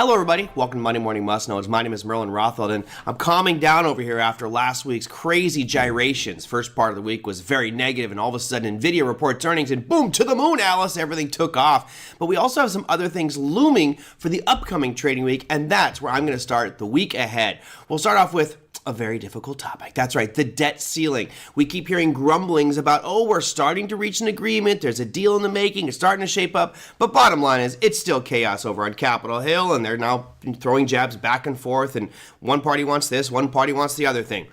Hello, everybody. Welcome to Monday Morning Must Knows. My name is Merlin Rothfeld, and I'm calming down over here after last week's crazy gyrations. First part of the week was very negative, and all of a sudden, NVIDIA reports earnings, and boom, to the moon, Alice, everything took off. But we also have some other things looming for the upcoming trading week, and that's where I'm going to start the week ahead. We'll start off with a very difficult topic. That's right, the debt ceiling. We keep hearing grumblings about, we're starting to reach an agreement. There's a deal in the making. It's starting to shape up. But bottom line is, it's still chaos over on Capitol Hill, and they're now throwing jabs back and forth, and one party wants this, one party wants the other thing.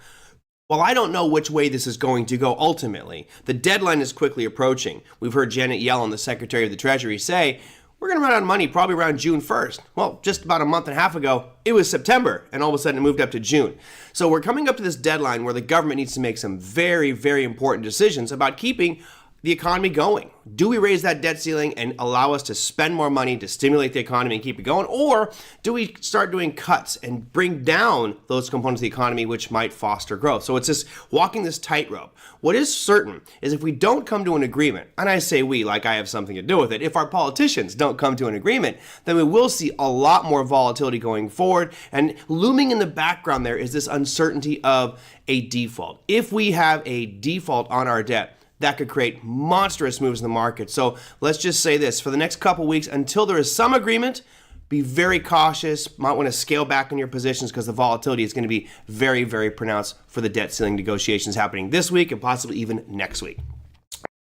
Well, I don't know which way this is going to go ultimately. The deadline is quickly approaching. We've heard Janet Yellen, the Secretary of the Treasury, say, we're going to run out of money probably around June 1st. Well, just about a month and a half ago, it was September, and all of a sudden it moved up to June. So we're coming up to this deadline where the government needs to make some very, very important decisions about keeping the economy going. Do we raise that debt ceiling and allow us to spend more money to stimulate the economy and keep it going? Or do we start doing cuts and bring down those components of the economy which might foster growth? So it's just walking this tightrope. What is certain is if we don't come to an agreement, and I say we like I have something to do with it, if our politicians don't come to an agreement, then we will see a lot more volatility going forward. And looming in the background there is this uncertainty of a default. If we have a default on our debt, that could create monstrous moves in the market. So let's just say this, for the next couple weeks, until there is some agreement, be very cautious. Might want to scale back on your positions because the volatility is going to be very, very pronounced for the debt ceiling negotiations happening this week and possibly even next week.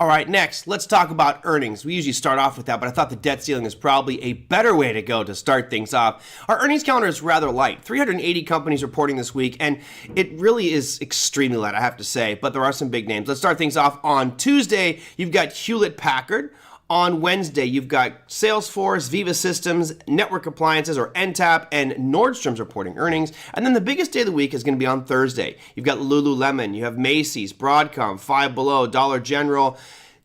All right, next, let's talk about earnings. We usually start off with that, but I thought the debt ceiling is probably a better way to go to start things off. Our earnings calendar is rather light. 380 companies reporting this week, and it really is extremely light, I have to say, but there are some big names. Let's start things off on Tuesday. You've got Hewlett-Packard. On Wednesday, you've got Salesforce, Viva Systems, Network Appliances, or NTAP, and Nordstrom's reporting earnings. And then the biggest day of the week is going to be on Thursday. You've got Lululemon, you have Macy's, Broadcom, Five Below, Dollar General,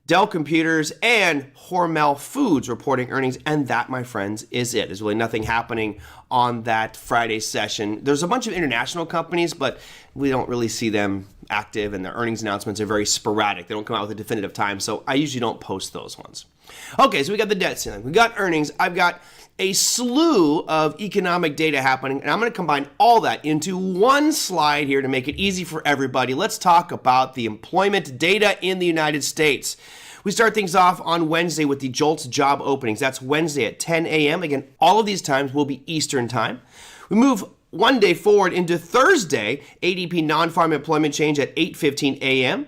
Dell Computers, and Hormel Foods reporting earnings, and that, my friends, is it. There's really nothing happening on that Friday session. There's a bunch of international companies, but we don't really see them active, and their earnings announcements are very sporadic. They don't come out with a definitive time, so I usually don't post those ones. Okay, so we got the debt ceiling. We got earnings. I've got a slew of economic data happening, and I'm going to combine all that into one slide here to make it easy for everybody. Let's talk about the employment data in the United States. We start things off on Wednesday with the JOLTS job openings. That's Wednesday at 10 a.m. Again, all of these times will be Eastern time. We move one day forward into Thursday, ADP non-farm employment change at 8:15 a.m.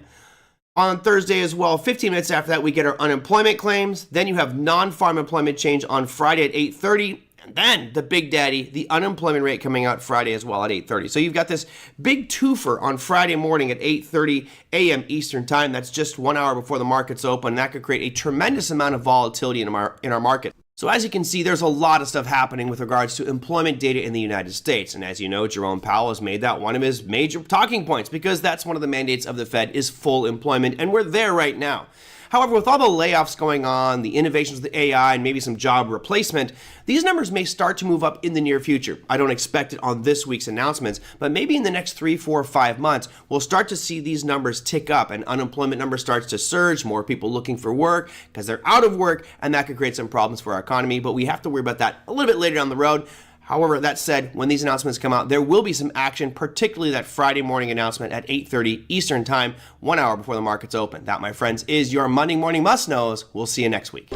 On Thursday as well, 15 minutes after that, we get our unemployment claims. Then you have non-farm employment change on Friday at 8:30. And then the big daddy, the unemployment rate coming out Friday as well at 8:30. So you've got this big twofer on Friday morning at 8:30 a.m. Eastern time. That's just 1 hour before the markets open. That could create a tremendous amount of volatility in our market. So as you can see, there's a lot of stuff happening with regards to employment data in the United States. And as you know, Jerome Powell has made that one of his major talking points because that's one of the mandates of the Fed is full employment, and we're there right now. However, with all the layoffs going on, the innovations with the AI, and maybe some job replacement, these numbers may start to move up in the near future. I don't expect it on this week's announcements, but maybe in the next 3, 4, 5 months, we'll start to see these numbers tick up and unemployment number starts to surge, more people looking for work because they're out of work, and that could create some problems for our economy, but we have to worry about that a little bit later down the road. However, that said, when these announcements come out, there will be some action, particularly that Friday morning announcement at 8:30 Eastern Time, 1 hour before the markets open. That, my friends, is your Monday Morning Must Knows. We'll see you next week.